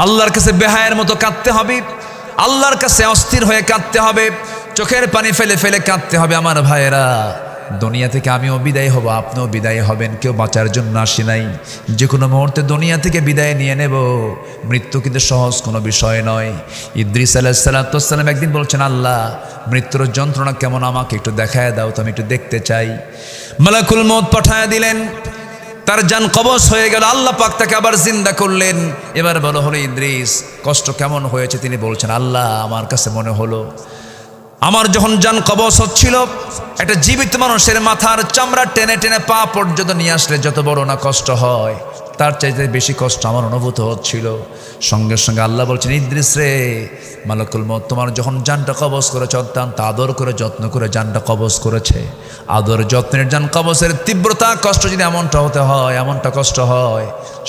আল্লাহর কাছে বেহায়ের মতো কাঁদতে হবে, আল্লাহর কাছে অস্থির হয়ে কাঁদতে হবে, চোখের পানি ফেলে ফেলে কাঁদতে হবে। আমার ভাইয়েরা, দুনিয়া থেকে আমিও বিদায় হব, আপনিও বিদায় হবেন, কেউ বাঁচার জন্য আসি নাই। যে কোনো মুহূর্তে দুনিয়া থেকে বিদায় নিয়ে নেব। মৃত্যু কিন্তু সহজ কোনো বিষয় নয়। ইদ্রিস আলাইহিস সালাম একদিন বলছেন, আল্লাহ মৃত্যুর যন্ত্রণা কেমন আমাকে একটু দেখায় দাও তো, আমি একটু দেখতে চাই। মালাকুল মউত পাঠায় দিলেন, তার জান কবজ হয়ে গেল। আল্লাহ পাক তাকে আবার জিন্দা করলেন। এবার বলো হলো ইদ্রিস কষ্ট কেমন হয়েছে? তিনি বলছেন, আল্লাহ আমার কাছে মনে হলো আমার যখন জান কবজ হচ্ছিল, একটা জীবিত মানুষের মাথার চামড়া টেনে টেনে পা পর্যন্ত নিয়ে আসলে যত বড় না কষ্ট হয়, তার চাইতে বেশি কষ্ট আমার অনুভূত হচ্ছিল। সঙ্গে সঙ্গে আল্লাহ বলছেন, ইদ্রিস রে, মালাকুল মউত তোমার যখন জানটা কবজ করেছে অত্যন্ত আদর করে যত্ন করে জানটা কবজ করেছে। আদর যত্নের জান কবজের তীব্রতা কষ্ট যদি এমনটা হতে হয়, এমনটা কষ্ট হয়,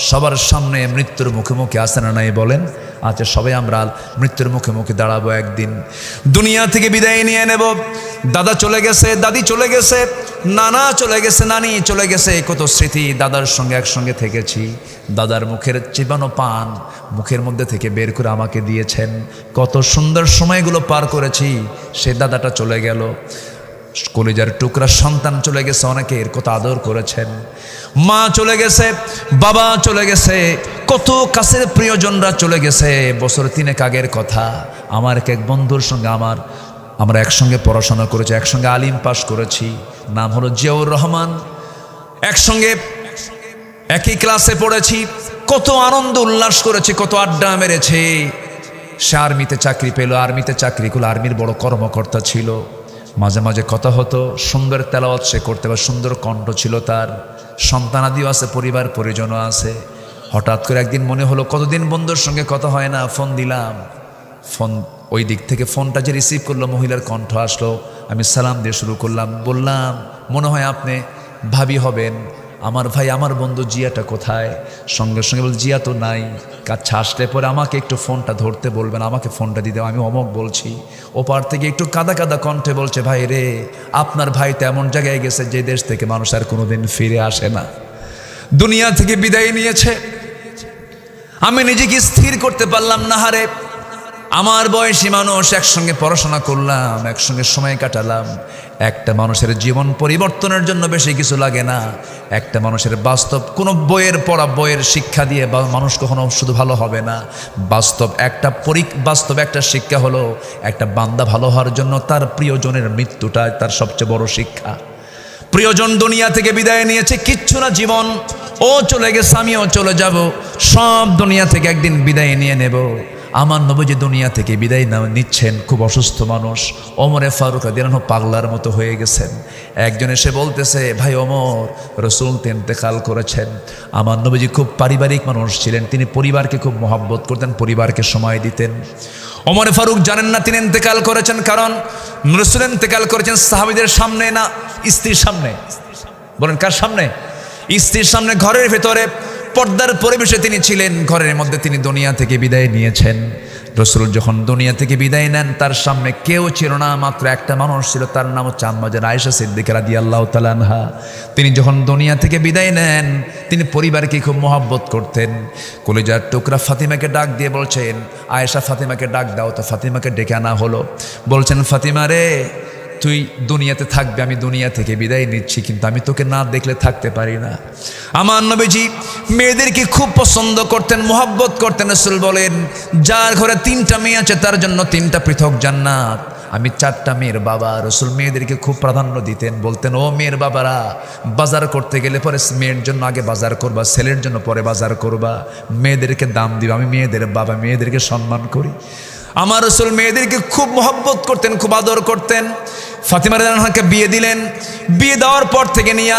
সবার সামনে মৃত্যুর মুখোমুখি আসে না নাই বলেন? আচ্ছা, সবাই আমরা মৃত্যুর মুখে মুখে দাঁড়াবো একদিন। দুনিয়া থেকে বিদায় নিয়ে নেব। দাদা চলে গেছে, দাদি চলে গেছে, নানা চলে গেছে, নানি চলে গেছে। কত স্মৃতি দাদার সঙ্গে একসঙ্গে থেকেছি। দাদার মুখের চিবানো পান মুখের মধ্যে থেকে বের করে আমাকে দিয়েছেন। কত সুন্দর সময়গুলো পার করেছি। সে দাদাটা চলে গেল। কলিজার টুকরা সন্তান চলে গেছে, অনেকের কত আদর করেছেন। মা চলে গেছে, বাবা চলে গেছে, কত কাছের প্রিয়জনরা চলে গেছে। বছর 3 আগের কথা, আমার এক বন্ধুর সঙ্গে আমরা একসঙ্গে পড়াশোনা করেছি, একসঙ্গে আলিম পাস করেছি, নাম হলো জিয়াউর রহমান। একসঙ্গে একই ক্লাসে পড়েছি, কত আনন্দ উল্লাস করেছি, কত আড্ডা মেরেছে। সে আর্মিতে চাকরি পেল, আর্মিতে চাকরি করলো, আর্মির বড় কর্মকর্তা ছিল। মাঝে মাঝে কথা হতো, সুন্দর তেলাওয়াত সে করতে পারে, সুন্দর কণ্ঠ ছিল তার, সন্তানাদিও আছে, পরিবার পরিজনও আছে। হঠাৎ করে একদিন মনে হলো কতদিন বন্ধুর সঙ্গে কথা হয় না, ফোন দিলাম। ফোন ওই দিক থেকে ফোনটা যে রিসিভ করলো, মহিলার কণ্ঠ আসলো। আমি সালাম দিয়ে শুরু করলাম, বললাম, মনে হয় আপনি ভাবি হবেন। আমার ভাই, আমার বন্ধু জিয়াটা কোথায়? সঙ্গে সঙ্গে বল, জিয়া তো নাই। কাছে আসলে পরে আমাকে একটু ফোনটা ধরতে বলবেন, আমাকে ফোনটা দিতে। আমি অমক বলছি। ওপার থেকে একটু কাদা কাদা কণ্ঠে বলছে, ভাই রে, আপনার ভাই তো এমন জায়গায় গেছে যে দেশ থেকে মানুষ আর কোনোদিন ফিরে আসে না, দুনিয়া থেকে বিদায় নিয়েছে। আমি নিজেকে স্থির করতে পারলাম না। হারে, আমার বয়সী মানুষ, একসঙ্গে পড়াশোনা করলাম, একসঙ্গে সময় কাটালাম। একটা মানুষের জীবন পরিবর্তনের জন্য বেশি কিছু লাগে না। একটা মানুষের বাস্তব কোনো বইয়ের পড়া, বইয়ের শিক্ষা দিয়ে মানুষ কখনো শুধু ভালো হবে না। বাস্তব একটা শিক্ষা হলো, একটা বান্দা ভালো হওয়ার জন্য তার প্রিয়জনের মৃত্যুটা তার সবচেয়ে বড় শিক্ষা। প্রিয়জন দুনিয়া থেকে বিদায় নিয়েছে, কিচ্ছু না জীবন, ও চলে গেছে, আমিও চলে যাব। সব দুনিয়া থেকে একদিন বিদায় নিয়ে নেব। আমার নবীজি দুনিয়া থেকে বিদায় নিচ্ছেন, খুব অসুস্থ মানুষ। ওমরে ফারুক রাদিয়াল্লাহু আনহু পাগলার মতো হয়ে গেছেন। একজন এসে বলতেছে, ভাই ওমর, রাসূল ইন্তেকাল করেছেন। আমার নবীজি খুব পারিবারিক মানুষ ছিলেন, তিনি পরিবারকে খুব মহব্বত করতেন, পরিবারকে সময় দিতেন। ওমরে ফারুক জানেন না তিনি ইন্তেকাল করেছেন, কারণ রাসূল ইন্তেকাল করেছেন সাহাবীদের সামনে না, স্ত্রীর সামনে। বলেন কার সামনে? স্ত্রীর সামনে, ঘরের ভেতরে পর্দার পরিবেশে তিনি ছিলেন। ঘরের মধ্যে তিনি দুনিয়া থেকে বিদায় নিয়েছেন। রাসূল যখন দুনিয়া থেকে বিদায় নেন, তার সামনে কেউ ছিল না, মাত্র একটা মানুষ ছিল, তার নাম হচ্ছে আম্মা জান আয়েশা সিদ্দিকা রাদিয়াল্লাহু তাআলা আনহা। তিনি যখন দুনিয়া থেকে বিদায় নেন, তিনি পরিবারকে খুব মহব্বত করতেন। কলিজার টুকরা ফাতিমাকে ডাক দিয়ে বলছেন, আয়েশা ফাতিমাকে ডাক দাও। তো ফাতিমাকে ডেকে আনা হলো। বলছেন, ফাতিমা রে, তুই দুনিয়াতে থাকবে, আমি দুনিয়া থেকে বিদায় নিচ্ছি, কিন্তু আমি তোকে না দেখলে থাকতে পারি না। আমার নবীজি মেয়েদেরকে খুব পছন্দ করতেন, মহব্বত করতেন। রাসূল বলেন, যার ঘরে 3টা মেয়ে আছে তার জন্য 3টা পৃথক জান্নাত। আমি 4টা মেয়ের বাবা। রাসূল মেয়েদেরকে খুব প্রাধান্য দিতেন, বলতেন, ও মেয়ের বাবারা, বাজার করতে গেলে পরে মেয়ের জন্য আগে বাজার করবা, ছেলের জন্য পরে বাজার করবা, মেয়েদেরকে দাম দিবা। আমি মেয়েদের বাবা, মেয়েদেরকে সম্মান করি। আমার রাসূল মেয়েদেরকে খুব মহব্বত করতেন, খুব আদর করতেন। ফাতিমা রাদিয়াল্লাহু আনহাকে বিয়ে দিলেন। বিয়ে দেওয়ার পর থেকে নিয়ে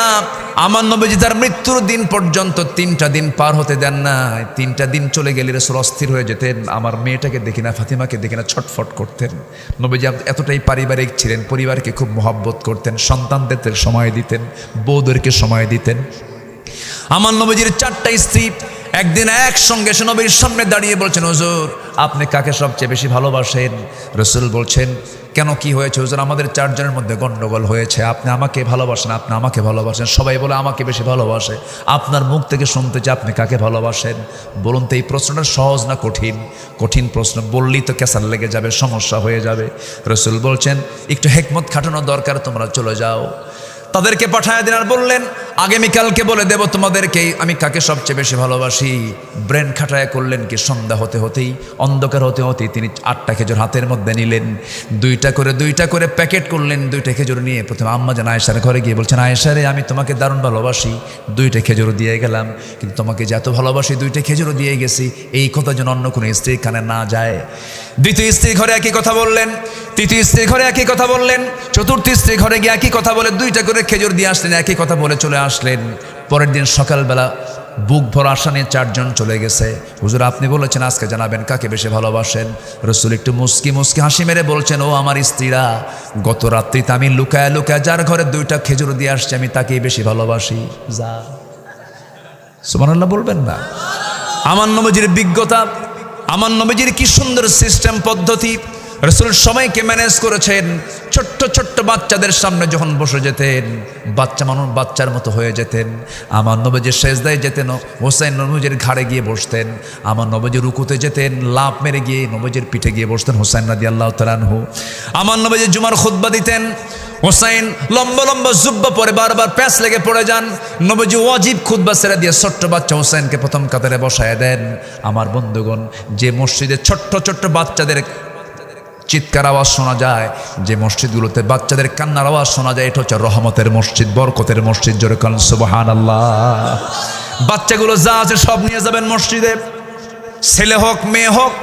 আমার নবীজি তার মৃত্যুর দিন পর্যন্ত 3টা দিন পার হতে দেন না। 3টা দিন চলে গেলে রাসূল অস্থির হয়ে যেতেন, আমার মেয়েটাকে দেখি না, ফাতিমাকে দেখি না, ছটফট করতেন। নবীজি এতটাই পারিবারিক ছিলেন, পরিবারকে খুব মহব্বত করতেন, সন্তানদের সময় দিতেন, বউদেরকে সময় দিতেন। আমার নবীজির 4টা স্ত্রী একদিন একসঙ্গে এসে নবীর সামনে দাঁড়িয়ে বলছেন, হুজুর আপনি কাকে সবচেয়ে বেশি ভালোবাসেন? রসুল বলছেন, কেন কি হয়েছে হুজুর? আমাদের চারজনের মধ্যে গন্ডগোল হয়েছে, আপনি আমাকে ভালোবাসেন, আপনি আমাকে ভালোবাসেন, সবাই বলে আমাকে বেশি ভালোবাসে। আপনার মুখ থেকে শুনতে চাই আপনি কাকে ভালোবাসেন? বলুন তো এই প্রশ্নটা সহজ না কঠিন? কঠিন প্রশ্ন, বললেই তো ক্যাসার লেগে যাবে, সমস্যা হয়ে যাবে। রসুল বলছেন একটু হেকমত খাটানোর দরকার, তোমরা চলে যাও। তাদেরকে পাঠায় দিন আর বললেন, আগামীকালকে বলে দেব তোমাদেরকে আমি কাকে সবচেয়ে বেশি ভালোবাসি। ব্রেন খাটায় করলেন কি, সন্ধ্যা হতে হতেই, অন্ধকার হতে হতেই তিনি 8টা খেজুর হাতের মধ্যে নিলেন, দুইটা করে প্যাকেট করলেন। 2টা খেজুর নিয়ে প্রথমে আম্মা জান আয়েশার ঘরে গিয়ে বলছেন, আয়েশা রে, আমি তোমাকে দারুণ ভালোবাসি, 2টা খেজুর দিয়ে গেলাম, কিন্তু তোমাকে যে এত ভালোবাসি 2টা খেজুরও দিয়ে গেছি, এই কথা যেন অন্য কোনো স্ত্রীর কানে না যায়। দ্বিতীয় স্ত্রীর ঘরে একই কথা বললেন, তৃতীয় স্ত্রীর ঘরে একই কথা বললেন, চতুর্থ স্ত্রীর ঘরে গিয়ে একই কথা বলে 2টা করে খেজুর দিয়ে আসলেন, একই কথা বলে চলে আসলেন। পরের দিন সকালবেলা বুক ভরা আশা নিয়ে 4জন চলে গেছে। হুজুর আপনি বলেছেন আজকে জানাবেন কাকে বেশি ভালোবাসেন। রসুল একটু মুস্কি হাসি মেরে বলছেন, ও আমার স্ত্রীরা, গত রাত্রিতে আমি লুকায় যার ঘরে 2টা খেজুর দিয়ে আসছি আমি তাকেই বেশি ভালোবাসি। যা সুবহানাল্লাহ বলবেন না? আমার নবীজির বিজ্ঞতা, আমার নবীজির কি সুন্দর সিস্টেম পদ্ধতি। রসুল সবাইকে ম্যানেজ করেছেন। ছোট্ট ছোট্ট বাচ্চাদের সামনে যখন বসে যেতেন, বাচ্চার মতো হয়ে যেতেন। আমার নবীজির সেজদায় যেতেন, হোসেন নবীজির ঘাড়ে গিয়ে বসতেন। আমার নবীজি রুকুতে যেতেন, লাফ মেরে গিয়ে নবীজির পিঠে গিয়ে বসতেন হোসেন রাদিয়াল্লাহু তাআলা আনহু। আমার নবীজি জুমার খুতবা দিতেন, হোসেন লম্বা লম্বা জুব্বা পরে বারবার প্যাঁচ লেগে পড়ে যান। নবীজি ওয়াজিব খুতবা ছেড়ে দিয়ে ছোট্ট বাচ্চা হোসেনকে প্রথম কাতারে বসায় দেন। আমার বন্ধুগণ, যে মসজিদে ছোট্ট ছোট্ট বাচ্চাদের চিৎকার আওয়াজ শোনা যায়, যে মসজিদগুলোতে বাচ্চাদের কান্নার আওয়াজ শোনা যায়, এটা হচ্ছে রহমতের মসজিদ, বরকতের মসজিদ। জোরে কান সুবহানাল্লাহ। বাচ্চাগুলো যা আছে সব নিয়ে যাবেন মসজিদে, ছেলে হোক মেয়ে হোক,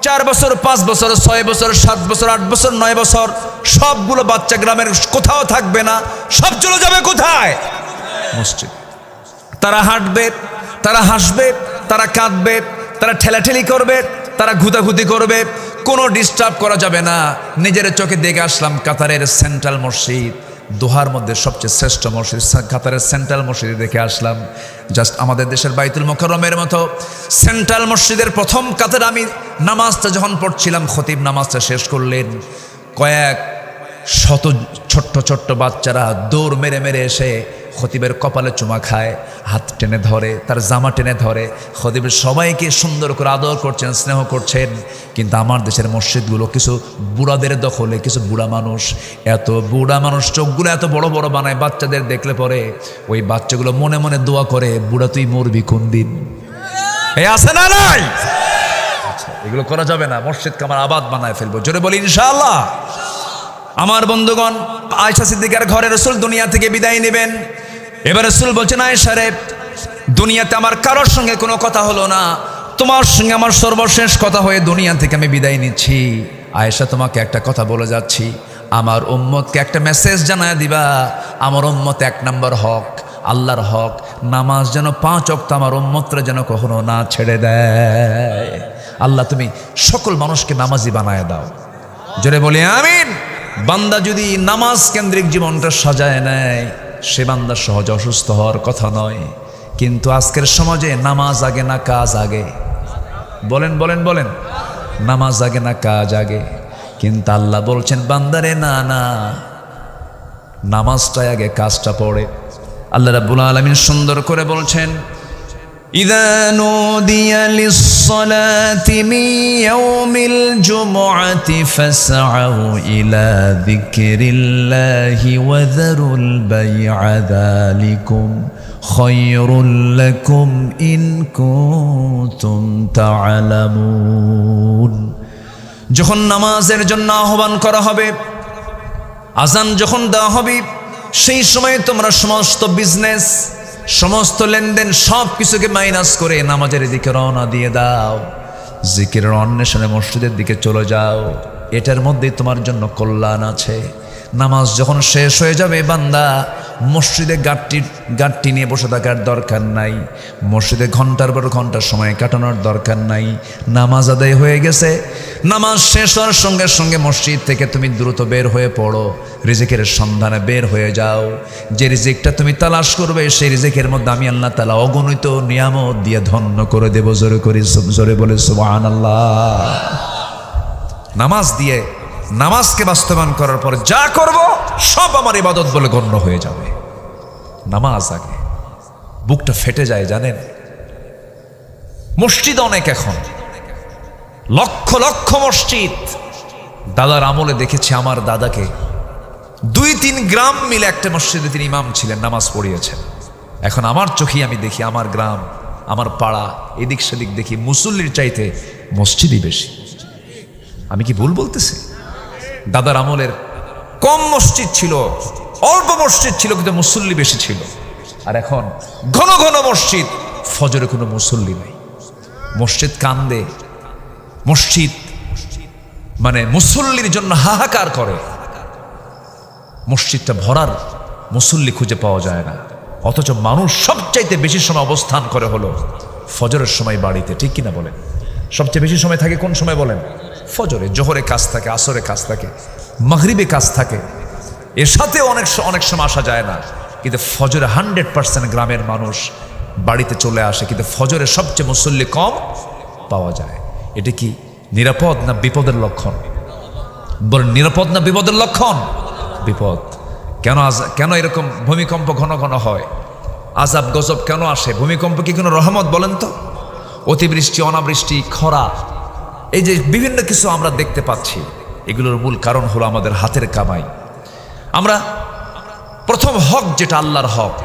4 বছর 5 বছর 6 বছর 7 বছর 8 বছর 9 বছর, সবগুলো বাচ্চা গ্রামের কোথাও থাকবে না, সব চলে যাবে কোথায়? মসজিদ। তারা হাঁটবে, তারা হাসবে, তারা কাঁদবে, তারা ঠেলাঠেলি করবে, তারা ঘুতাঘুতি করবে, কোনো ডিস্টার্ব করা যাবে না। নিজের চোখে দেখে আসলাম কাতারের সেন্ট্রাল মসজিদ, দোহার মধ্যে সবচেয়ে শ্রেষ্ঠ মসজিদ, কাতারের সেন্ট্রাল মসজিদে দেখে আসলাম। জাস্ট আমাদের দেশের বাইতুল মুকাররমের মতো সেন্ট্রাল মসজিদের প্রথম কাতারে আমি নামাজটা যখন পড়ছিলাম, খতিব নামাজটা শেষ করলেন, কয়েক শত ছোট্ট ছোট্ট বাচ্চারা দৌড় মেরে মেরে এসে খতিবের কপালে চুমা খায়, হাত টেনে ধরে, তার জামা টেনে ধরে। খতিবের সবাইকে সুন্দর করে আদর করছেন, স্নেহ করছেন। কিন্তু আমার দেশের মসজিদগুলো কিছু বুড়াদের দখলে, কিছু বুড়া মানুষ, এত বুড়া মানুষ চোখগুলো এত বড় বড় বানায়, বাচ্চাদের দেখলে পরে ওই বাচ্চাগুলো মনে মনে দোয়া করে, বুড়া তুই মরবি কোন দিন। এই আছে না নাই? এগুলো করা যাবে না, মসজিদকে আমার আবাদ বানায় ফেলবো। জোরে বলি ইনশাআল্লাহ। আমার বন্ধুগণ, আয়েশা সিদ্দিকার ঘরে রসুল দুনিয়া থেকে বিদায় নেবেন। এবার রসুল বলছেন, আয়েশা রে, দুনিয়াতে আমার কারোর সঙ্গে কোনো কথা হলো না, তোমার সঙ্গে আমার সর্বশেষ কথা হয়ে দুনিয়া থেকে আমি বিদায় নিচ্ছি। আয়েশা, তোমাকে একটা কথা বলে যাচ্ছি, আমার উম্মতকে একটা মেসেজ জানায় দিবা। আমার উম্মত 1 নম্বর হক, আল্লাহর হক, নামাজ যেন 5 ওয়াক্ত আমার উম্মতরা যেন কখনো না ছেড়ে দেয়। আল্লাহ তুমি সকল মানুষকে নামাজি বানায় দাও। জোরে বলি আমিন। বান্দা যদি নামাজ কেন্দ্রিক জীবনটা সাজায় নেয়, সে বান্দা সহজে অসুস্থ হওয়ার কথা নয়। কিন্তু আজকের সমাজে নামাজ আগে না কাজ আগে? বলেন বলেন বলেন, নামাজ আগে না কাজ আগে? কিন্তু আল্লাহ বলছেন, বান্দারে না না, নামাজটাই আগে, কাজটা পড়ে। আল্লাহ রাব্বুল আলামিন সুন্দর করে বলছেন, إذا نودي للصلاة من يوم الجمعة فاسعوا إلى ذكر الله وذروا البيع ذلكم خير لكم إن كنتم تعلمون। যখন নামাজের জন্য আহ্বান করা হবে, আজান যখন দেওয়া হবে, সেই সময় তোমরা সমস্ত বিজনেস, সমস্ত লেনদেন সব কিছুকে মাইনাস করে নামাজের দিকে রওনা দিয়ে দাও। জিকিরের অন্বেষণে মসজিদের দিকে চলে যাও, এটার মধ্যেই তোমার জন্য কল্যাণ আছে। নামাজ যখন শেষ হয়ে যাবে, বান্দা মসজিদে গাঁটটি নিয়ে বসে থাকার দরকার নাই, মসজিদে ঘন্টার পর ঘন্টার সময় কাটানোর দরকার নাই। নামাজ আদায় হয়ে গেছে, নামাজ শেষ হওয়ার সঙ্গে সঙ্গে মসজিদ থেকে তুমি দ্রুত বের হয়ে পড়ো, রিজিকের সন্ধানে বের হয়ে যাও। যে রিজিকটা তুমি তালাশ করবে সেই রিজিকের মধ্যে আমি আল্লাহ তাআলা অগণিত নিয়ামত দিয়ে ধন্য করে দেব। জোরে বলে সুবহানাল্লাহ। নামাজ দিয়ে, নামাজকে বাস্তবায়ন করার পর যা করব সব আমার ইবাদত বলে গণ্য হয়ে যাবে। নামাজ আগে। বুকটা ফেটে যায় জানেন। মসজিদ অনেক, এখন লক্ষ লক্ষ মসজিদ। দাদার আমলে দেখেছি আমার দাদাকে 2-3 গ্রাম মিলে একটা মসজিদে তিনি ইমাম ছিলেন, নামাজ পড়িয়েছেন। এখন আমার চোখেই আমি দেখি আমার গ্রাম, আমার পাড়া, এদিক সেদিক দেখি মুসল্লির চাইতে মসজিদই বেশি। আমি কি ভুল বলতেছি? দাদার আমলের কম মসজিদ ছিল, অল্প মসজিদ ছিল, কিন্তু মুসল্লি বেশি ছিল। আর এখন ঘন ঘন মসজিদ, ফজরে কোনো মুসল্লি নাই। মসজিদ কান্দে, মসজিদ মানে মুসল্লির জন্য হাহাকার করে। মসজিদটা ভরার মুসল্লি খুঁজে পাওয়া যায় না, অথচ মানুষ সবচাইতে বেশি সময় অবস্থান করে হলো ফজরের সময় বাড়িতে। ঠিক কিনা বলেন? সবচেয়ে বেশি সময় থাকে কোন সময় বলেন? ফজরে। জোহরে কাজ থাকে, আসরে কাজ থাকে, মাগরিবে কাজ থাকে, এর সাথে অনেক সময় আসা যায় না। কিন্তু ফজরে 100% গ্রামের মানুষ বাড়িতে চলে আসে, কিন্তু ফজরে সবচেয়ে মুসল্লি কম পাওয়া যায়। এটা কি নিরাপদ না বিপদের লক্ষণ? বলেন, নিরাপদ না বিপদের লক্ষণ? বিপদ। কেন এরকম ভূমিকম্প ঘন ঘন হয়? আযাব গজব কেন আসে? ভূমিকম্প কি কোনো রহমত বলেন তো? অতিবৃষ্টি, অনাবৃষ্টি, খরা, এই যে বিভিন্ন কিছু আমরা দেখতে পাচ্ছি, এগুলোর মূল কারণ হলো আমাদের হাতের কামাই। আমরা প্রথম হক যেটা আল্লাহর হক,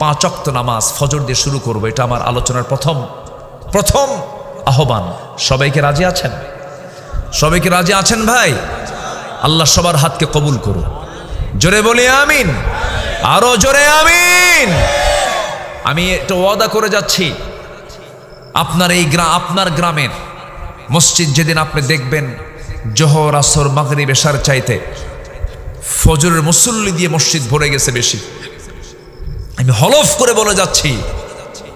5 ওয়াক্ত নামাজ ফজর দিয়ে শুরু করব, এটা আমার আলোচনার প্রথম আহ্বান। সবাইকে রাজি আছেন? সবাইকে রাজি আছেন ভাই? আল্লাহ সবার হাতকে কবুল করুন। জোরে বলি আমিন, আরো জোরে আমিন। আমি এটা ওয়াদা করে যাচ্ছি, আপনার গ্রামের মসজিদ যেদিন আপনি দেখবেন জোহর, আসর, মাগরিব, এশার চাইতে ফজরের মুসল্লি দিয়ে মসজিদ ভরে গেছে বেশি, আমি হলফ করে বলে যাচ্ছি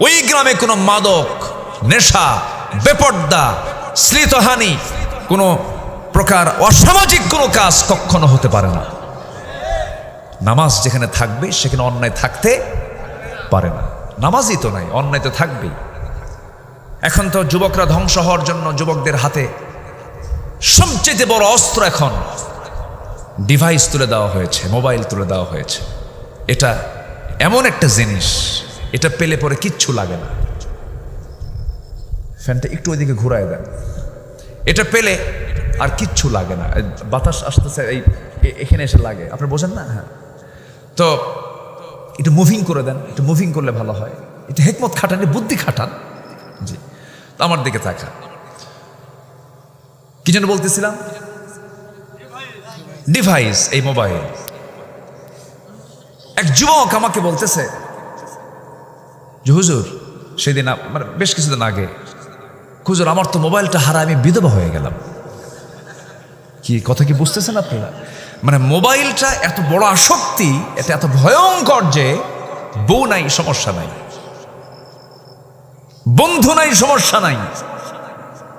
ওই গ্রামে কোনো মাদক, নেশা, বেপর্দা, শ্লীলতাহানি, কোনো প্রকার অসামাজিক কোনো কাজ কখনো হতে পারে না। নামাজ যেখানে থাকবে সেখানে অন্যায় থাকতে পারে না। নামাজই তো নাই, অন্যায় তো থাকবেই। এখন তো যুবকরা ধ্বংস হওয়ার জন্য যুবকদের হাতে সবচেয়ে বড় অস্ত্র এখন ডিভাইস তুলে দেওয়া হয়েছে, মোবাইল তুলে দেওয়া হয়েছে। এটা এমন একটা জিনিস, এটা পেলে পরে কিচ্ছু লাগে না। ফ্যানটা একটু ওইদিকে ঘুরায় দেন। এটা পেলে আর কিচ্ছু লাগে না। বাতাস আসতেছে এখানে এসে লাগে, আপনি বোঝেন না? হ্যাঁ, তো একটু মুভিং করে দেন, একটু মুভিং করলে ভালো হয়। একটু হেকমত খাটান, বুদ্ধি খাটান। জি, আমার দিকে তাকা। কি যেন বলতেছিলাম? ডিভাইস, এই মোবাইল। এক যুবক আমাকে বলতেছে যে হুজুর, সেদিন মানে বেশ কিছুদিন আগে, হুজুর আমার তো মোবাইলটা হারায় আমি বিধবা হয়ে গেলাম। কি কথা কি বুঝতেছেন আপনারা? মানে মোবাইলটা এত বড় আসক্তি, এটা এত ভয়ঙ্কর যে বউ নাই সমস্যা নাই, বন্ধু নাই সমস্যা নাই,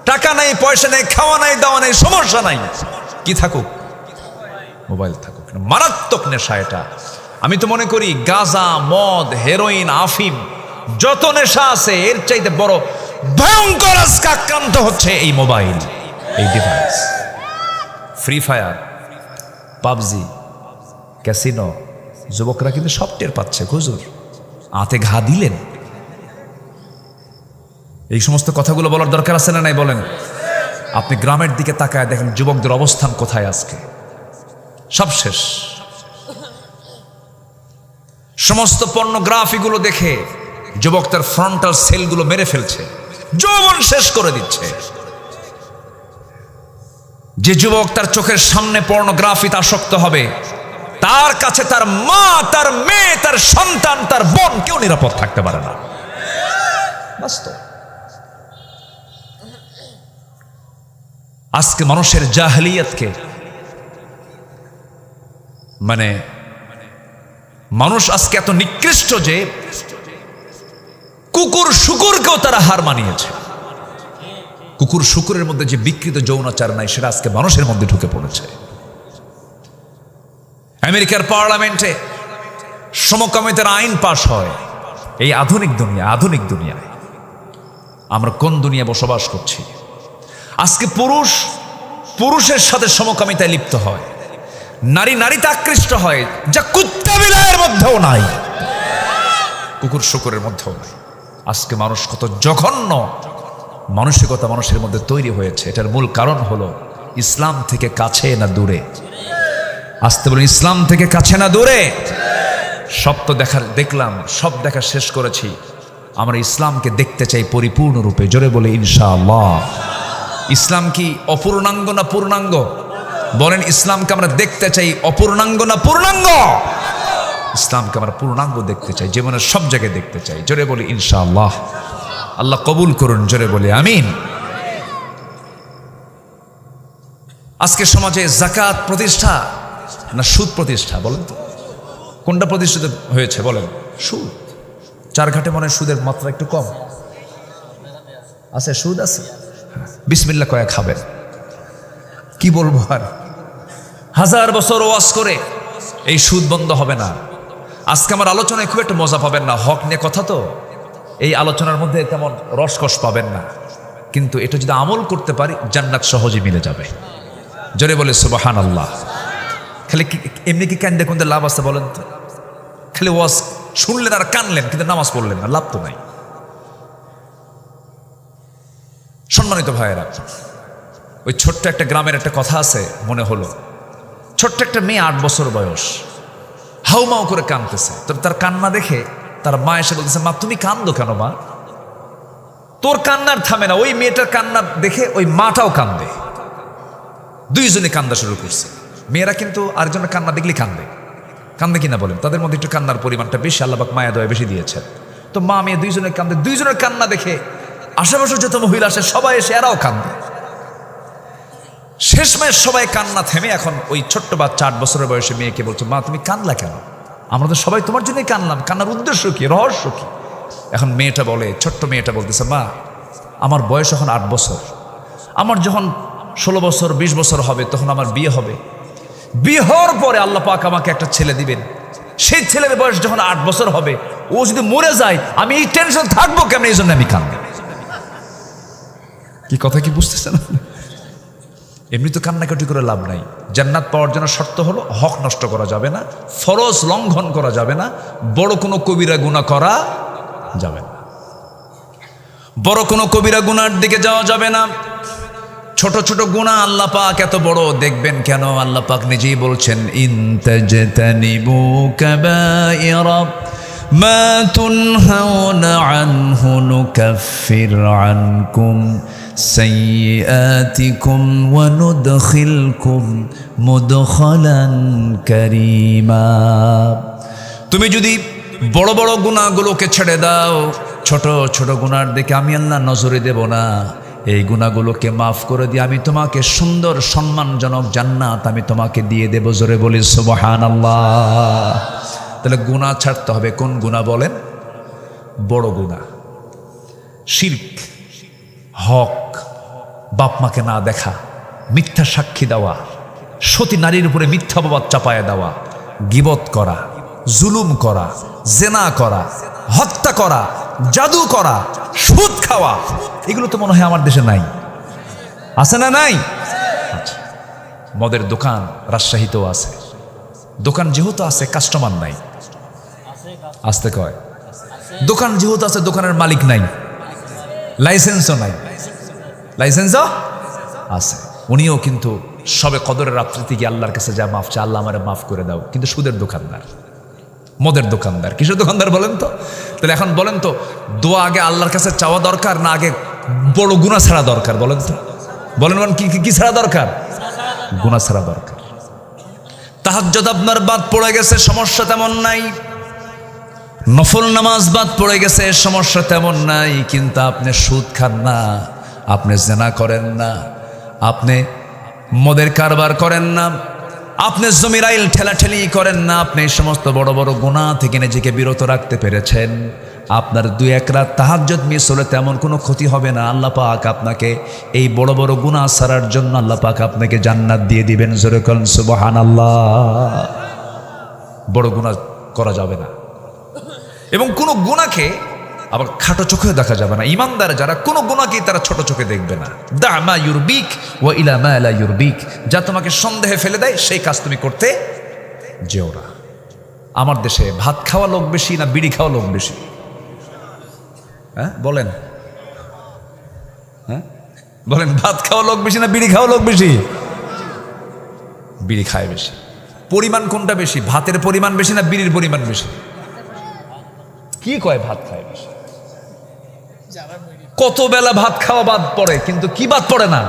টাকা নাই, পয়সা নাই, খাওয়া নাই, দাওয়া নাই, সমস্যা নাই, কি থাকুক, মোবাইল থাকুক। মারাত্মক নেশা এটা। আমি তো মনে করি গাঁজা, মদ, হেরোইন, আফিম, যত নেশা আছে এর চাইতে বড় ভয়ঙ্কর আজকে আক্রান্ত হচ্ছে এই মোবাইল, এই device. Free fire, PUBG, casino, যুবকরা কিন্তু সব টের পাচ্ছে। হুজুর আতে ঘা দিলেন। এই সমস্ত কথাগুলো বলার দরকার আছে না নাই বলেন? আপনি গ্রামের দিকে তাকায় দেখেন যুবকদের অবস্থান কোথায় আজকে। সব শেষ। সমস্ত পর্নোগ্রাফিগুলো দেখে যুবক তার ফ্রন্টাল সেলগুলো মেরে ফেলছে, যৌবন শেষ করে দিচ্ছে। যে যুবক তার চোখের সামনে পর্নোগ্রাফিতে আসক্ত হবে, তার কাছে তার মা, তার মেয়ে, তার সন্তান, তার বোন কেউ নিরাপদ থাকতে পারে না। বাস্তব। আজকে মানুষের জাহেলিয়াতকে মানে মানুষ আজকে এত নিকৃষ্ট যে কুকুর শুকুরকেও তারা হার মানিয়েছে। কুকুর শুকুরের মধ্যে যে বিকৃত যৌনাচার নাই সেটা আজকে মানুষের মধ্যে ঢুকে পড়েছে। আমেরিকার পার্লামেন্টে সমকামিতার আইন পাশ হয়। এই আধুনিক দুনিয়ায় আমরা কোন দুনিয়া বসবাস করছি? আজকে পুরুষের সাথে সমকামিতায় লিপ্ত হয়, নারীতে আকৃষ্ট হয়, যা কুত্তা বিলায়ের মধ্যেও নাই, কুকুর শুকুরের মধ্যেও নাই। আজকে মানুষ কত জঘন্য মানসিকতা মানুষের মধ্যে তৈরি হয়েছে। এটার মূল কারণ হলো ইসলাম থেকে কাছে না দূরে। আসতে বলুন, ইসলাম থেকে কাছে না দূরে। সব তো দেখলাম, সব দেখা শেষ করেছি। আমরা ইসলামকে দেখতে চাই পরিপূর্ণ রূপে। জোরে বলে ইনশাআল্লাহ। ইসলাম কি অপূর্ণাঙ্গ না পূর্ণাঙ্গ? বলেন, ইসলামকে আমরা দেখতে চাই অপূর্ণাঙ্গ না পূর্ণাঙ্গ? ইসলামকে আমরা পূর্ণাঙ্গ দেখতে চাই, জীবনের সব জায়গায় দেখতে চাই। জোরে বলি ইনশাআল্লাহ। আল্লাহ কবুল করুন, জোরে বলে আমিন। আজকে সমাজে যাকাত প্রতিষ্ঠা না সুদ প্রতিষ্ঠা? বলেন তো, কোনটা প্রতিষ্ঠিত হয়েছে? বলেন, সুদ। চারঘাটে মনে হয় সুদের মাত্রা একটু কম আছে। সুদ আছে, বিসমিল্লাহ কয়া খাবেন। কি বলবো আর, 1000 বছর ওয়াজ করে এই সুদ বন্ধ হবে না। আজকে আমার আলোচনায় খুব একটা মজা পাবেন না। হক নিয়ে কথা তো, এই আলোচনার মধ্যে তেমন রসকস পাবেন না, কিন্তু এটা যদি আমল করতে পারি জান্নাত সহজে মিলে যাবে। জোরে বলে সুবহানাল্লাহ। খালি এমনি কি কান্দে কোনতে লাভ আছে বলেন তো? খালি ওয়াজ শুনলেন আর কানলেন, কিন্তু নামাজ পড়লেন না, লাভ তো নাই। সম্মানিত ভাইয়েরা, ওই ছোট্ট একটা গ্রামের একটা কথা আছে মনে হলো। ছোট্ট একটা মেয়ে 8 বছর বয়স, হাউমাউ করে কাঁদতেছে। তবে তার কান্না দেখে তার মা এসে বলতেছে, মা তুমি কান্দো কেন মা? তোর কান্নার থামে না। ওই মেয়েটার কান্না দেখে ওই মাটাও কান্দে, দুইজনে কান্দা শুরু করছে। মেয়েরা কিন্তু আরেকজনের কান্না দেখলে কান্দে কিনা বলেন? তাদের মধ্যে একটু কান্নার পরিমাণটা বেশি, আল্লাহ পাক মায়া দয়া বেশি দিয়েছেন। তো মা মেয়ে দুইজনে কান্দে। দুইজনের কান্না দেখে আশেপাশে যত মহিলা আসে সবাই এসে এরাও কান্দে। শেষমেশ সবাই কান্না থেমে এখন ওই ছোট্ট বাচ্চা 8 বছরের বয়সে মেয়েকে বলছে, মা তুমি কান্দলা কেন? আমরা তো সবাই তোমার জন্যই কানলাম, কান্নার উদ্দেশ্য কি, রহস্য কি? এখন মেয়েটা বলে, ছোট্ট মেয়েটা বলতেছে, মা আমার বয়স এখন 8 বছর, আমার যখন 16 বছর 20 বছর হবে তখন আমার বিয়ে হবে। বিয়ে হওয়ার পরে আল্লাহ পাক আমাকে একটা ছেলে দিবেন। সেই ছেলের বয়স যখন 8 বছর হবে, ও যদি মরে যায় আমি এই টেনশন থাকবো কেমন? এই জন্য আমি কান্দি। কি কথা কি বুঝতেছেন? এমনি তো কান্নাকাটি করে লাভ নাই। জান্নাত পাওয়ার জন্য শর্ত হলো হক নষ্ট করা যাবে না, ফরজ লঙ্ঘন করা যাবে না, বড় কোনো কবিরা গুনাহ করা যাবে না, বড় কোনো কবিরা গুনার দিকে যাওয়া যাবে না। ছোট ছোট গুনাহ আল্লাহ পাক এত বড় দেখবেন কেন? আল্লাহ পাক নিজেই বলছেন, ইন তাজতানিবু কাবাইরা মা তুনহাউনা আনহু নুকাফির আনকুম সাইয়্যাতিকুম ওয়া নুদখিলকুম মুদখালান কারীমা। তুমি যদি বড় বড় গুনাহগুলোকে ছেড়ে দাও, ছোট ছোট গুনার দিকে আমি আল্লাহ নজরে দেব না। এই গুনাহগুলোকে মাফ করে দিয়ে আমি তোমাকে সুন্দর সম্মানজনক জান্নাত আমি তোমাকে দিয়ে দেব। জোরে বলি সুবহানাল্লাহ। তাহলে গুনাহ ছাড়তে হবে। কোন গুনাহ বলেন? বড় গুনাহ, শিরক, হক, বাপ মাকে না দেখা, মিথ্যা সাক্ষী দেওয়া, সতী নারীর উপরে মিথ্যা অপবাদ চাপায়া দেওয়া, গীবত করা, জুলুম করা, জেনা করা, হত্যা করা, জাদু করা, সুদ খাওয়া, এগুলো তো মনে হয় আমার দেশে নাই। আছে না? নাই। আচ্ছা, মদের দোকান রাজশাহীতেও আছে। দোকান যেহেতু আছে কাস্টমার নাই, আসতে কয়। দোকান যেহেতু আছে দোকানের মালিক নাই, লাইসেন্সও নাই। লাইসেন্সও আছে, উনিও কিন্তু সবে কদরের রাত্রিতে গিয়ে আল্লাহর কাছে যা মাফ চা, আল্লাহ আমারে মাফ করে দাও। কিন্তু সুদের দোকানদার, মদের দোকানদার, কিসের দোকানদার বলেন তো? তাহলে এখন বলেন তো, দোয়া আগে আল্লাহর কাছে চাওয়া দরকার না আগে বড় গুনাহ ছাড়া দরকার? বলেন তো, বলেন কি ছাড়া দরকার? গুনাহ ছাড়া দরকার। তাহাজ্জুদ আপনার বাদ পড়ে গেছে, সমস্যা তেমন নাই। নফল নামাজ বাদ পড়ে গেছে, সমস্যা তেমন নাই। কিন্তু আপনি সুদ খান না, আপনি জেনা করেন না, আপনি মদের কারবার করেন না, আপনি জমিরাইল ঠেলাঠেলি করেন না, আপনি এই সমস্ত বড় বড় গুনাহ থেকে নিজেকে বিরত রাখতে পেরেছেন, আপনার 2-1 রাত তাহাজ্জুদ মিস হলে তেমন কোনো ক্ষতি হবে না। আল্লাহ পাক আপনাকে এই বড় বড় গুনাহ ছাড়ার জন্য আল্লাহ পাক আপনাকে জান্নাত দিয়ে দিবেন। জোরে বলেন সুবহানাল্লাহ। বড় গুনাহ করা যাবে না, এবং কোনো গুনাহকে আবার খাটো চোখে দেখা যাবে না। ইমানদার যারা কোনো গুনাহকে তারা ছোট চোখে দেখবে না। দা মা ইউরবিক ওয়া ইলা মা লা ইউরবিক, যা তোমাকে সন্দেহে ফেলে দেয় সেই কাজ তুমি করতে যেও না। আমার দেশে ভাত খাওয়া লোক বেশি না বিড়ি খাওয়া লোক বেশি? হ্যাঁ বলেন, হ্যাঁ বলেন, ভাত খাওয়া লোক বেশি না বিড়ি খাওয়া লোক বেশি? বিড়ি খায় বেশি। পরিমাণ কোনটা বেশি, ভাতের পরিমাণ বেশি না বিড়ির পরিমাণ বেশি? কি কয় ভাত খায় বেশি? কত বেলা ভাত খাওয়া বাদ পড়ে, কিন্তু কি বাদ পড়ে না?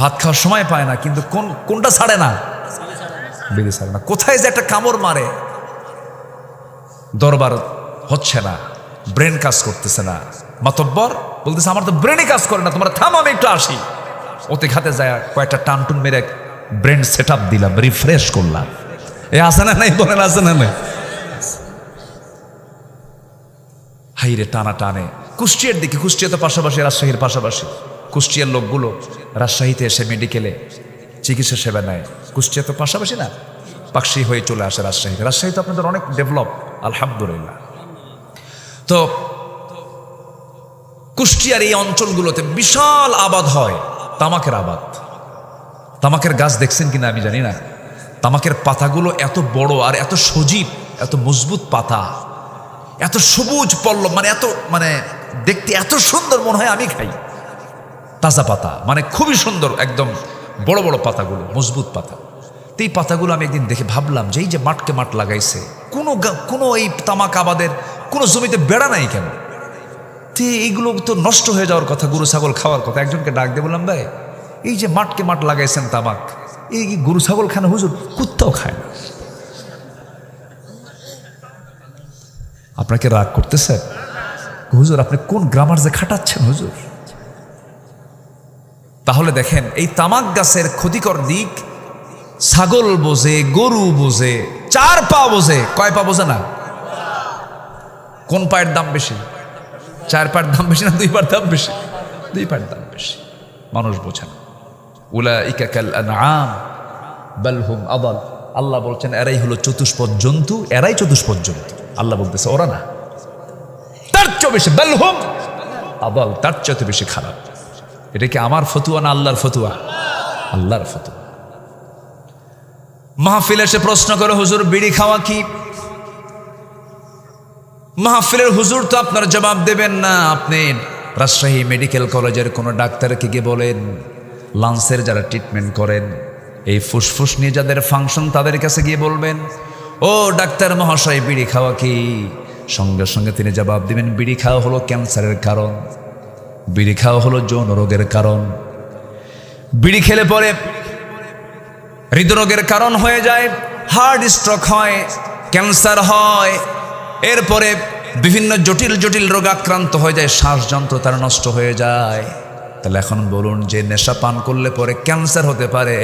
ভাত খাওয়ার সময় পায় না, কিন্তু কোনটা ছাড়ে না? বিড়ি ছাড়ে না। কোথায় যে একটা কামড় মারে, দরবার হচ্ছে না, ব্রেন কাজ করতেছে না, মাতব্বর বলতেছে আমার তো ব্রেনই কাজ করে না, তোমরা থামো আমি একটু আসি। ওতে খাতে যায় কয়েকটা টানটুন মেরে ব্রেন সেট আপ দিলাম, রিফ্রেশ করলাম। এ আছে না নাই? বলেন আছে না নাই? হাইরে টানা টানে কুষ্টিয়ার দিকে। কুষ্টিয়া তো পাশাপাশি, রাজশাহীর পাশাপাশি। কুষ্টিয়ার লোকগুলো রাজশাহীতে এসে মেডিকেলে চিকিৎসা সেবা নেয়। কুষ্টিয়া তো পাশাপাশি না, পাকশি হয়ে চলে আসে রাজশাহীতে। রাজশাহী তো আপনাদের অনেক ডেভেলপ, আলহামদুলিল্লাহ। তো কুষ্টিয়ার এই অঞ্চলগুলোতে বিশাল আবাদ হয়, তামাকের আবাদ। তামাকের গাছ দেখছেন কিনা আমি জানি না। তামাকের পাতাগুলো এত বড় আর এত সজীব, এত মজবুত পাতা, এত সবুজ পল্লব, মানে দেখতে এত সুন্দর, মনে হয় আমি খাই। তাজা পাতা, মানে খুবই সুন্দর, একদম বড় বড় পাতাগুলো, মজবুত পাতা। তো এই পাতাগুলো আমি একদিন দেখে ভাবলাম যে এই যে মাঠকে মাঠ লাগাইছে, কোনো এই তামাক আবাদের কোনো জমিতে বেড়া নাই কেন? তো এইগুলো তো নষ্ট হয়ে যাওয়ার কথা, গরু ছাগল খাওয়ার কথা। একজনকে ডাক দিয়ে বললাম, ভাই এই যে মাঠকে মাঠ লাগাইছেন তামাক, এই গরু ছাগল খায় না? হুজুর কুত্তাও খায় না। আপনাকে রাগ করতেছে হুজুর? আপনি কোন গ্রামার যে খাটাচ্ছেন হুজুর? তাহলে দেখেন এই তামাক গাছের ক্ষতিকর দিক ছাগল বোঝে, গরু বোঝে, 4 পা বোঝে। কয় পা বোঝে না? কোন পায়ের দাম বেশি? 4 পায়ের দাম বেশি না 2 পায়ের দাম বেশি? 2 পায়ের দাম বেশি। মানুষ বোঝে না। উলাইকা কাল আনআম বাল হুম আদাল। আল্লাহ বলছেন এরাই হলো চতুষ্পদ জন্তু, এরাই চতুষ্পদ জন্তু। আল্লাহ বলতেছে ওরা না, তার চেয়ে বেশি, বাল হুম আদাল, তার চেয়ে বেশি খারাপ। এটা কি আমার ফতুয়া না আল্লাহর ফতুয়া? আল্লাহর ফতুয়া। মাহফিলে এসে প্রশ্ন করে হুজুর বিড়ি খাওয়া কি? মাহফিলের হুজুর তো আপনার জবাব দেবেন না। আপনি রাজশাহী মেডিকেল কলেজের কোনো ডাক্তারকে গিয়ে বলেন, লাংসের যারা ট্রিটমেন্ট করেন, এই ফুসফুস নিয়ে যাদের ফাংশন, তাদের কাছে গিয়ে বলবেন, ও ডাক্তার মহাশয় বিড়ি খাওয়া কি? সঙ্গে সঙ্গে তিনি জবাব দিবেন, বিড়ি খাওয়া হলো ক্যান্সারের কারণ, বিড়ি খাওয়া হলো যৌন রোগের কারণ, বিড়ি খেলে পরে হৃদরোগের কারণ হয়ে যায়, হার্ট স্ট্রোক হয়, ক্যান্সার হয়, এরপরে বিভিন্ন জটিল জটিল রোগ আক্রান্ত হয়ে যায়, শ্বাসযন্ত্র তার নষ্ট হয়ে যায়। তাহলে এখন বলুন, যে নেশা পান করলে পরে ক্যান্সার হতে পারে,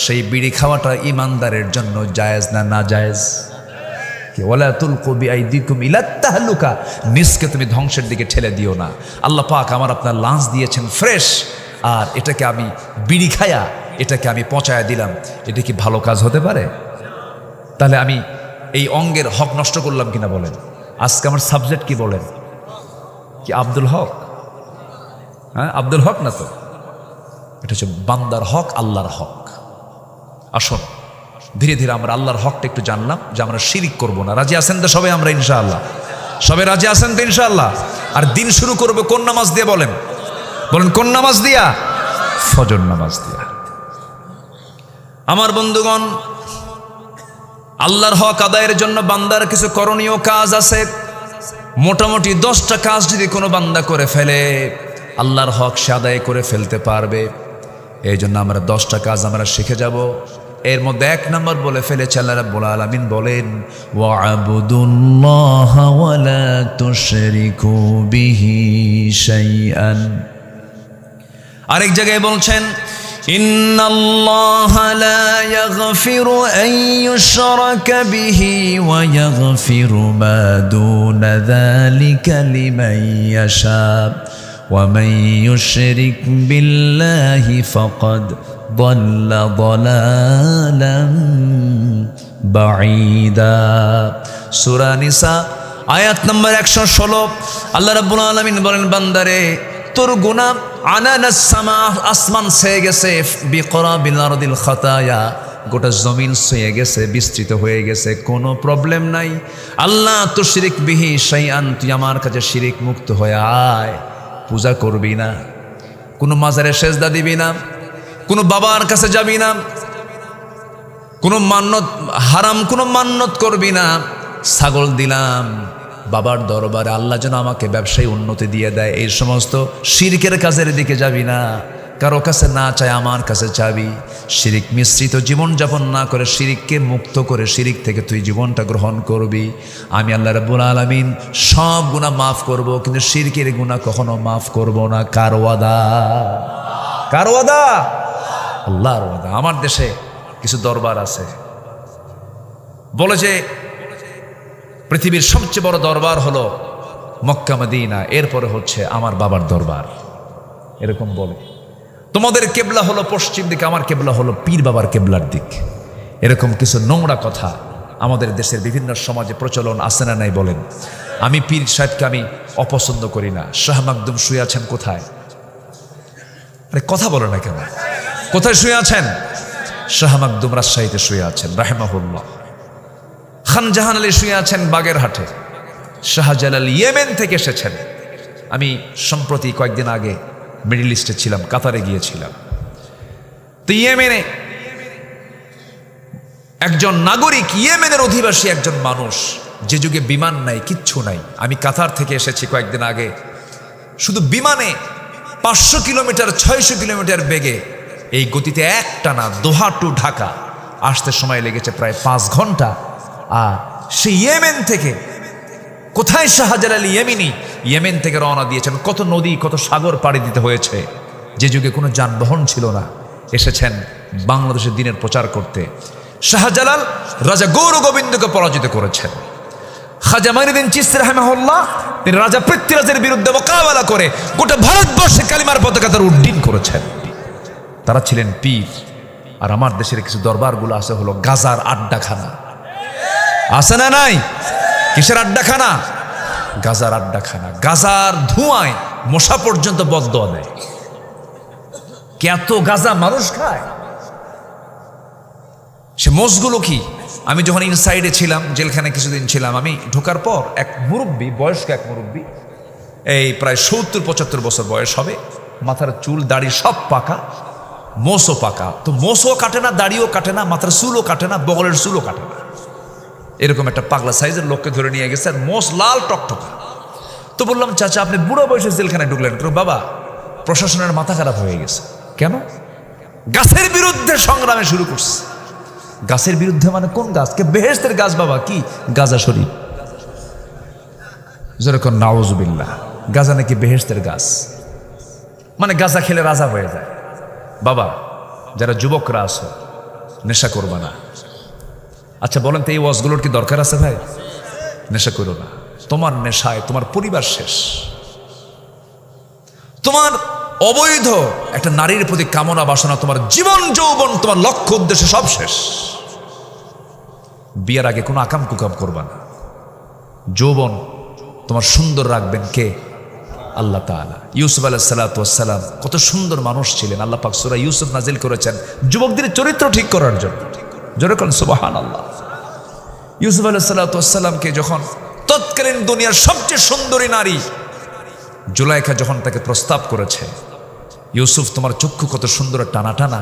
সেই বিড়ি খাওয়াটা ইমানদারের জন্য জায়েজ না না জায়েজ? ওয়ালা তুলকু বিআইদিকুম ইলাত তাহলুকা, নিজকে তুমি ধ্বংসের দিকে ঠেলে দিও না। আল্লাহ পাক আমার আপনার লাঞ্চ দিয়েছেন ফ্রেশ, আর এটাকে আমি বিড়ি খায়া এটাকে আমি পচায়া দিলাম, এটা কি ভালো কাজ হতে পারে? তাহলে আমি এই অঙ্গের হক নষ্ট করলাম কিনা বলেন? আজকে আমার সাবজেক্ট কি বলেন? কি আব্দুল হক? হ্যাঁ আব্দুল হক না তো, এটা হচ্ছে বান্দার হক, আল্লাহর হক। আসুন ধীরে ধীরে আমরা আল্লাহর হকটা একটু জানলাম, যে আমরা শিরিক করব না। রাজি আছেন তো সবাই? আমরা ইনশাআল্লাহ সবাই রাজি আছেন তো ইনশাআল্লাহ? আর দিন শুরু করবো কোন নামাজ দিয়ে? বলেন বলেন, কোন নামাজ দিয়া? ফজর নামাজ দিয়া। আমার বন্ধুগণ, আল্লাহর হক আদায়ের জন্য বান্দার কিছু করণীয় কাজ আছে। মোটামুটি 10টা কাজ যদি কোনো বান্দা করে ফেলে, আল্লাহর হক সে আদায় করে ফেলতে পারবে। এই জন্য আমরা 10টা কাজ আমরা শিখে যাব। এর মধ্যে 1 নম্বর বলে ফেলেছে, আল্লাহ রাব্বুল আলামিন বলেন, ওয়া'বুদুল্লাহা ওয়া লা তুশরিকু বিহি শাইআন। আরেক জায়গায় বলছেন, ইন্নাল্লাহা লা ইয়াগফিরু আন ইউশরাকা বিহি ওয়া ইয়াগফিরু মা দুনা যালিকা লিমান ইয়াশা ওয়া মান ইউশরিক বিল্লাহি ফাকাদ দাল্লা দালালান বাঈদা। সূরা নিসা আয়াত নম্বর 116। আল্লাহ রাব্বুল আলামিন বলেন, বান্দারে তোর গুনাহ আনানাস সামা, আসমান ছেয়ে গেছে, বিকরাবিল আরদিল খাতায়া, গোটা জমিন ছেয়ে গেছে, বিস্তৃত হয়ে গেছে, কোনো প্রবলেম নাই। আল্লাহ তুশরিক বিহি শাইআন, তুই আমার কাছে শিরিক মুক্ত হয়ে আয়। পূজা করবি না, কোনো মাজারে সেজদা দিবি না, কোনো বাবার কাছে যাবি না, কোনো মান্নত হারাম কোনো মান্নত করবি না। ছাগল দিলাম বাবার দরবারে, আল্লাহ যেন আমাকে ব্যবসায়ী উন্নতি দিয়ে দেয়, এই সমস্ত শিরকের কাজের দিকে যাবি না। কারো কাছে না চাই, আমার কাছে চাবি। শিরিক মিশ্রিত জীবনযাপন না করে শিরিককে মুক্ত করে শিরিক থেকে তুই জীবনটা গ্রহণ করবি। আমি আল্লাহ রাব্বুল আলামিন সব গুনাহ মাফ করব, কিন্তু শিরকের গুনাহ কখনো মাফ করব না। কার ওয়াদা? কার ওয়াদা? আল্লাহর ওয়াদা। আমার দেশে কিছু দরবার আছে, বলে যে পৃথিবীর সবচেয়ে বড় দরবার হলো মক্কা মদিনা, এরপরে হচ্ছে আমার বাবার দরবার, এরকম বলে। তোমাদের কেবলা হলো পশ্চিম দিকে, আমার কেবলা হলো পীর বাবার কেবলার দিক। এরকম কিছু নোংরা কথা আমাদের দেশের বিভিন্ন সমাজে প্রচলন আছে না নাই বলেন? আমি পীর সাহেবকে আমি অপছন্দ করি না। শাহ মাকদুম শুয়ে আছেন কোথায়? আরে কথা বলে না কেন? কোথায় শুয়ে আছেন? শাহ মাকদুম রাজশাহীতে শুয়ে আছেন রাহিমাহুল্লাহ। খান জাহান আলী শুয়ে আছেন বাগেরহাটে। শাহজালাল ইয়েমেন থেকে এসেছেন। আমি সম্প্রতি কয়েকদিন আগে মিডল ইস্টে ছিলাম, কাতারে গিয়েছিলাম। তো ইয়েমেনে একজন নাগরিক, ইয়েমেনের অধিবাসী একজন মানুষ, যে যুগে বিমান নাই, কিচ্ছু নাই। আমি কাতার থেকে এসেছি কয়েকদিন আগে, শুধু বিমানে 500 কিলোমিটার 600 কিলোমিটার বেগে এই গতিতে একটানা দোহা টু ঢাকা আসতে সময় লেগেছে প্রায় 5 ঘন্টা। আর সে ইয়েমেন থেকে, কোথায় শাহজালাল ইয়েমেনি, ইয়েমেন থেকে রওনা দিয়েছেন। কত নদী কত সাগর পাড়ি দিতে হয়েছে, যে যুগে কোনো যানবাহন ছিল না। এসেছেন বাংলাদেশের দিনের প্রচার করতে। শাহজালাল রাজা গৌর গোবিন্দকে পরাজিত করেছেন। খাজা মাইনুদ্দিন চিশতি রাহিমাহুল্লাহ তিনি রাজা পৃথ্বীরাজের বিরুদ্ধে মোকাবেলা করে গোটা ভারতবর্ষে কালিমার পতাকা তারা উড্ডীন করেছেন। তারা ছিলেন পীর। আর আমার দেশের কিছু দরবারগুলো আছে হলো গাজার আড্ডাখানা। আছে না নাই? কিসের আড্ডাখানা? গাজার আড্ডাখানা। গাজার ধোঁয়ায় মশা পর্যন্ত বদদোয়া দেয়। কত গাজা মানুষ খায়। সে মোষগুলো কি, আমি যখন ইনসাইডে ছিলাম, জেলখানে কিছুদিন ছিলাম, আমি ঢোকার পর এক মুরব্বী, বয়স্ক এক মুরব্বী, এই প্রায় 70-75 বছর বয়স হবে, মাথার চুল দাড়ি সব পাকা, মোষও পাকা। তো মোষও কাটে না, দাড়িও কাটে না, মাথার চুলও কাটে না, বগলের চুলও কাটে না, এরকম একটা পাগলা সাইজের লোককে ধরে নিয়ে গেছে। আর মোষ লাল টকটকা। তো বললাম, চাচা আপনি বুড়ো বয়সে জেলখানায় ঢুকলেন? বাবা প্রশাসনের মাথা খারাপ হয়ে গেছে। কেন? গাছের বিরুদ্ধে সংগ্রামে শুরু করছে। গাছের বিরুদ্ধে মানে কোন গাছ? কে বেহেশতের গাছ বাবা, কি গাজা শরীফ। যেরকম নাউজুবিল্লাহ, গাজা নাকি বেহেশতের গাছ, মানে গাজা খেলে রাজা হয়ে যায়। বাবা যারা যুবকরা আছো, নেশা করবা না। আচ্ছা বলেন তো এই ওয়াজগুলোর কি দরকার আছে ভাই? নেশা করো না। তোমার নেশায় তোমার পরিবার শেষ। তোমার অবৈধ একটা নারীর প্রতি কামনা বাসনা, তোমার জীবন যৌবন, তোমার লক্ষ্য উদ্দেশ্য সব শেষ। বিয়ের আগে কোনো আকাম কুকাম করবা না। যৌবন তোমার সুন্দর রাখবেন কে? আল্লাহ তাআলা। ইউসুফ আলাইহিস সালাতু ওয়াস সালাম কত সুন্দর মানুষ ছিলেন। আল্লাহ পাক সূরা ইউসুফ নাজিল করেছেন যুবকদের চরিত্র ঠিক করার জন্য। জোরে কোন সুবহানাল্লাহ। ইউসুফ আলাইহিস সালাতু ওয়াস সালামকে যখন তৎকালীন দুনিয়ার সবচেয়ে সুন্দরী নারী জুলাইখা যখন তাকে প্রস্তাব করেছে, ইউসুফ তোমার চক্ষু কত সুন্দর টানা টানা।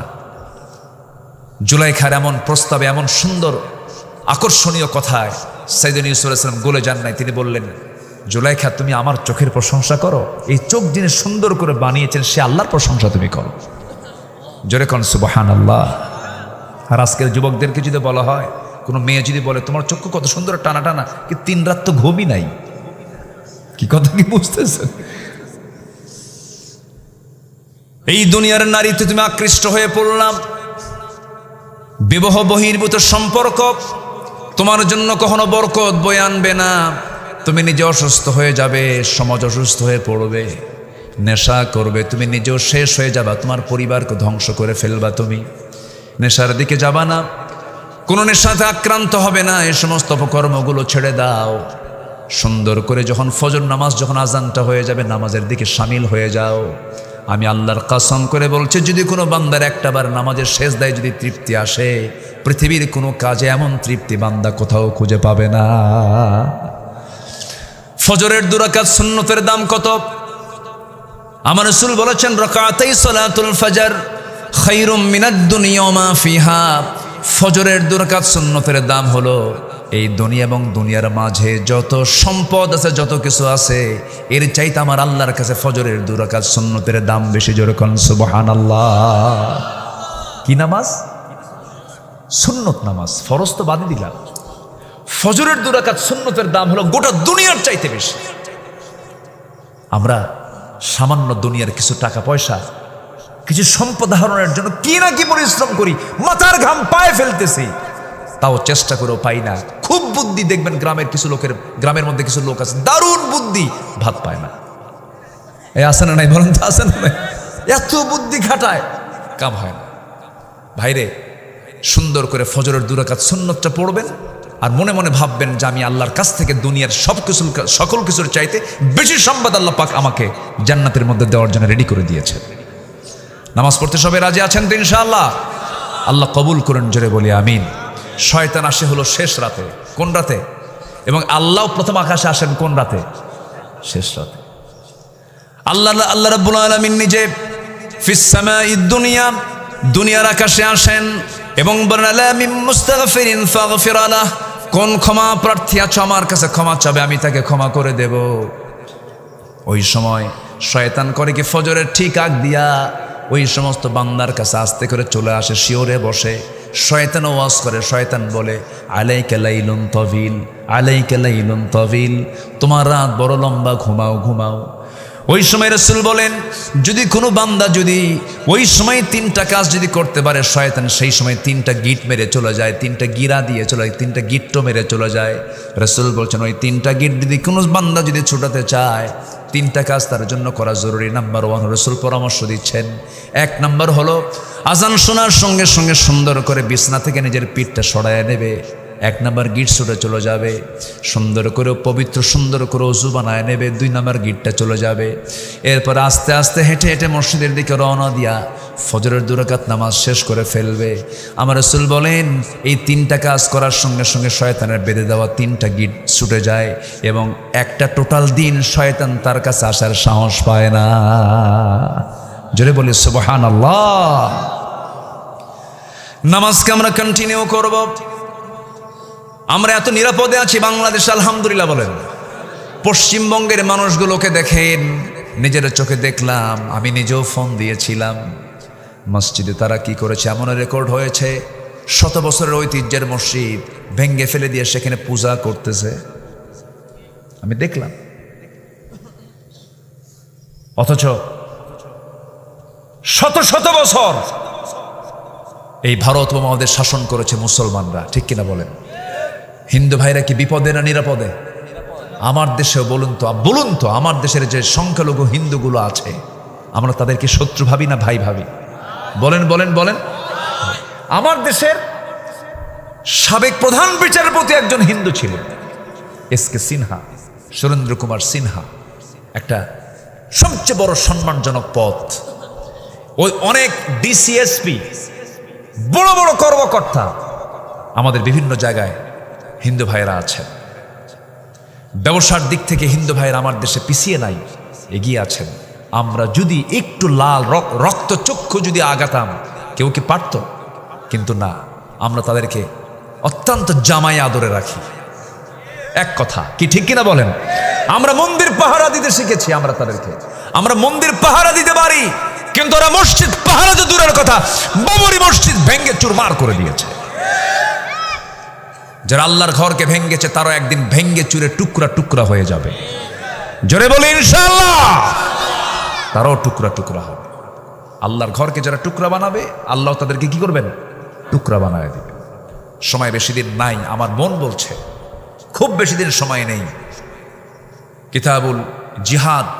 জুলাইখার এমন প্রস্তাবে, এমন সুন্দর আকর্ষণীয় কথায় সাইয়েদনা ইউসুফ আলাইহিস সালাম গলে যান নাই। তিনি বললেন, জুলাইখা তুমি আমার চোখের প্রশংসা করো। এই চোখ যিনি সুন্দর করে বানিয়েছেন সে আল্লাহর প্রশংসা তুমি করো। জোরে কোন সুবহানাল্লাহ। আর আজকের যুবকদেরকে যদি বলা হয়, কোনো মেয়ে যদি বলে তোমার চক্ষু কত সুন্দর টানা টানা, কি 3 রাত তো ঘুমই নাই, কি কথা কি বুঝতেছেন? এই দুনিয়ার নারীতে তুমি আকৃষ্ট হয়ে পড়লাম, বিবাহ বহির্ভূত সম্পর্ক তোমার জন্য কখনো বরকত বয়ে আনবে না। তুমি নিজে অসুস্থ হয়ে যাবে, সমাজ অসুস্থ হয়ে পড়বে। নেশা করবে, তুমি নিজেও শেষ হয়ে যাবা, তোমার পরিবারকে ধ্বংস করে ফেলবা। তুমি নেশার দিকে যাবা না, কোনো নেশাতে আক্রান্ত হবে না। এই সমস্ত অপকর্মগুলো ছেড়ে দাও। সুন্দর করে যখন ফজর নামাজ, যখন আজানটা হয়ে যাবে, নামাজের দিকে সামিল হয়ে যাও। আমি আল্লাহর কসম করে বলছি, যদি কোনো বান্দার একটাবার নামাজের সেজদায় যদি তৃপ্তি আসে, পৃথিবীর কোনো কাজে এমন তৃপ্তি বান্দা কোথাও খুঁজে পাবে না। ফজরের 2 রাকাত সুন্নতের দাম কত? আমার রাসূল বলেছেন, রাকাতাই সালাতুল ফজর খায়রুম মিনাদ দুনিয়া ওয়া মা ফিহা। ফজরের 2 রাকাত সুন্নতের দাম হলো এই দুনিয়া এবং দুনিয়ার মাঝে যত সম্পদ আছে, যত কিছু আছে, এর চাইতে আমার আল্লাহর কাছে ফজরের 2 রাকাত সুন্নতের দাম বেশি। জোরে কোন সুবহানাল্লাহ। কি নামাজ? সুন্নত নামাজ। ফরজ তো বাদই দিলাম। ফজরের 2 রাকাত সুন্নতের দাম হলো গোটা দুনিয়ার চাইতে বেশি। আমরা সামান্য দুনিয়ার কিছু টাকা পয়সা, কিছু সম্পদ আহরণের জন্য কি না কি পরিশ্রম করি, মাথার ঘাম পায়ে ফেলতেছি, তাও চেষ্টা করেও পাই না। খুব বুদ্ধি, দেখবেন গ্রামের মধ্যে কিছু লোক আছে দারুণ বুদ্ধি, ভাত পায় না। এই আসে না নাই? বলেন তো, আসে না নাই? এত বুদ্ধি খাটায়, কাম হয় না। ভাইরে, সুন্দর করে ফজরের 2 রাকাত সুন্নতটা পড়বেন আর মনে মনে ভাববেন যে আমি আল্লাহর কাছ থেকে দুনিয়ার সকল কিছুর চাইতে বেশি সম্পদ আল্লাহ পাক আমাকে জান্নাতের মধ্যে দেওয়ার জন্য রেডি করে দিয়েছে। নামাজ পড়তে সবাই রাজি আছেন তো ইনশাআল্লাহ? আল্লাহ কবুল করেন, জোরে বলি আমিন। শয়তান আসে হলো শেষ রাতে। কোন রাতে? এবং আল্লাহ প্রথম আকাশে আসেন কোন রাতে? শেষ রাতে। আল্লাহ রাব্বুল আলামিন নিজে ফিস সামাঈদ দুনিয়া, দুনিয়ার আকাশে আসেন এবং বলেন, মিন মুস্তাগফিরিন ফাগফির লাহ। কোন ক্ষমা প্রার্থী আছো আমার কাছে ক্ষমা চাবে, আমি তাকে ক্ষমা করে দেব। ওই সময় শয়তান করে কি, ফজরের ঠিক আগ দিয়া ওই সমস্ত বান্দার কাছে আস্তে করে চলে আসে, শিওরে বসে। শয়তান ওয়াজ করে, শয়তান বলে, আলাইকা লাইলুন তাবিল, আলাইকা লাইলুন তাবিল, তোমার রাত বড় লম্বা, ঘুমাও ঘুমাও। ওই সময় রাসূল বলেন, যদি কোনো বান্দা যদি ওই সময় 3টা কাজ যদি করতে পারে, শয়তান সেই সময় 3টা গিট মেরে চলে যায়, 3টা গিরা দিয়ে চলে যায়, 3টা গিট্টো মেরে চলে যায়। রাসূল বলছেন, ওই 3টা গিট যদি কোনো বান্দা যদি ছুটাতে চায়, 3টা কাজ তার জন্য করা জরুরি। নাম্বার 1 রাসূল পরামর্শ দিচ্ছেন, 1 নাম্বার হলো আজান শোনার সঙ্গে সঙ্গে সুন্দর করে বিছনা থেকে নিজের পিঠটা সরায় নেবে। 1 নাম্বার গিট ছুটে চলে যাবে, সুন্দর করে পবিত্র সুন্দর করে ওযু বানায় নেবে। 2 নাম্বার গিটটা চলে যাবে। এরপর আস্তে আস্তে হেঁটে হেঁটে মসজিদের দিকে রওনা দিয়া ফজরের 2 রাকাত নামাজ শেষ করে ফেলবে। আমার রাসূল বলেন, এই 3টা কাজ করার সঙ্গে সঙ্গে শয়তানের বেঁধে দেওয়া 3টা গিট ছুটে যায় এবং একটা টোটাল দিন শয়তান তার কাছে আসার সাহস পায় না। জোরে বলি সুবহানাল্লাহ। নামাজকে আমরা কন্টিনিউ করব। আমরা এত নিরাপদে আছি বাংলাদেশে, আলহামদুলিল্লাহ বলেন। পশ্চিমবঙ্গের মানুষগুলোকে দেখেন, নিজের চোখে দেখলাম, আমি নিজেও ফোন দিয়েছিলাম। মসজিদে তারা কি করেছে, এমন রেকর্ড হয়েছে, 100 বছরের ঐতিহ্যের মসজিদ ভেঙ্গে ফেলে দিয়ে সেখানে পূজা করতেছে, আমি দেখলাম। অথচ শত শত বছর এই ভারত উপমহাদেশ শাসন করেছে মুসলমানরা, ঠিক কিনা বলেন? হিন্দু ভাইরা কি বিপদে না নিরাপদে? আমার দেশেও বলুন তো, আমার দেশের যে সংখ্যালঘু হিন্দুগুলো আছে, আমরা তাদেরকে শত্রু ভাবি না ভাই ভাবি? বলেন বলেন বলেন। আমার দেশের সাবেক প্রধান বিচারপতি একজন হিন্দু ছিলেন, এসকে সিনহা, সুরেন্দ্র কুমার সিনহা। একটা সবচেয়ে বড় সম্মানজনক পদ। ওই অনেক ডিসিএসপি, বড় বড় কর্মকর্তা আমাদের বিভিন্ন জায়গায় হিন্দু ভাইয়েরা আছেন। ব্যবসার দিক থেকে হিন্দু ভাইয়েরা আমার দেশে পিছিয়ে নাই, এগিয়ে আছেন। আমরা যদি একটু লাল রক্তচক্ষু যদি আগাতাম, কেউ কি পারত? কিন্তু না, আমরা তাদেরকে অত্যন্ত জামাই আদরে রাখি। এক কথা কি ঠিক কিনা বলেন? আমরা মন্দির পাহারা দিতে শিখেছি, আমরা মন্দির পাহারা দিতে পারি, কিন্তু ওরা মসজিদ পাহারা তো দূরের কথা, বাবরি মসজিদ ভেঙ্গে চুরমার করে দিয়েছে। যারা আল্লাহর ঘরকে ভেঙ্গেছে তারও একদিন ভেঙ্গে চুরে টুকরা টুকরা হয়ে যাবে। জোরে বলি ইনশাআল্লাহ, তারাও টুকরা টুকরা হবে। আল্লাহর ঘরকে যারা টুকরা বানাবে, আল্লাহ তাদেরকে কি করবেন? টুকরা বানায় দেবে। সময় বেশি দিন নাই, আমার মন বলছে খুব বেশি দিন সময় নেই। কিতাবুল জিহাদ,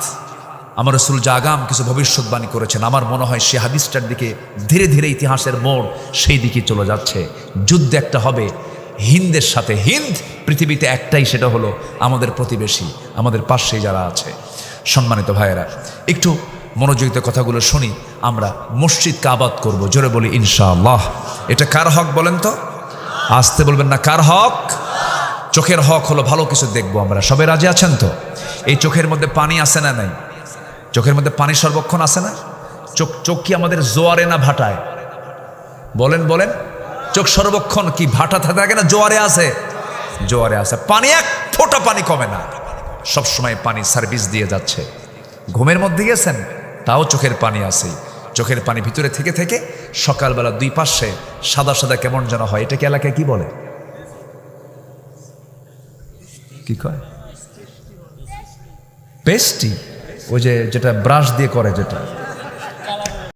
আমার রাসূল যা আগাম কিছু ভবিষ্যৎবাণী করেছেন, আমার মনে হয় সে হাদিসটার দিকে ধীরে ধীরে ইতিহাসের মোড় সেই দিকে চলে যাচ্ছে। যুদ্ধ একটা হবে হিন্দের সাথে। হিন্দ পৃথিবীতে একটাই, সেটা হলো আমাদের প্রতিবেশী, আমাদের পাশে যারা আছে। সম্মানিত ভাইয়েরা, একটু মনোযোগিত কথাগুলো শুনি। আমরা মসজিদকে আবাদ করব, জোরে বলি ইনশাআল্লাহ। এটা কার হক বলেন তো? আসতে বলবেন না, কার হক? চোখের হক হলো ভালো কিছু দেখবো আমরা। সবাই রাজি আছেন তো? এই চোখের মধ্যে পানি আছে না নাই? চোখের মধ্যে পানি সর্বক্ষণ আছে না? চোখ কি আমাদের জোয়ারে না ভাটায়? বলেন বলেন। চোখ সর্বক্ষণ কি ভাটা থাকে না জোয়ারে আছে? জোয়ারে আছে। পানি এক ফোঁটা পানি কমে না, সবসময় পানি সার্ভিস দিয়ে যাচ্ছে। ঘুমের মধ্যে গেছেন, তাও চোখের পানি আছে। চোখের পানি ভিতরে থেকে থেকে সকালবেলা দুই পাশে সাদা সাদা কেমন যেন হয়। এটাকে এলাকায় কি বলে? কি কয়? পেস্টি। ওই যে যেটা ব্রাশ দিয়ে করে, যেটা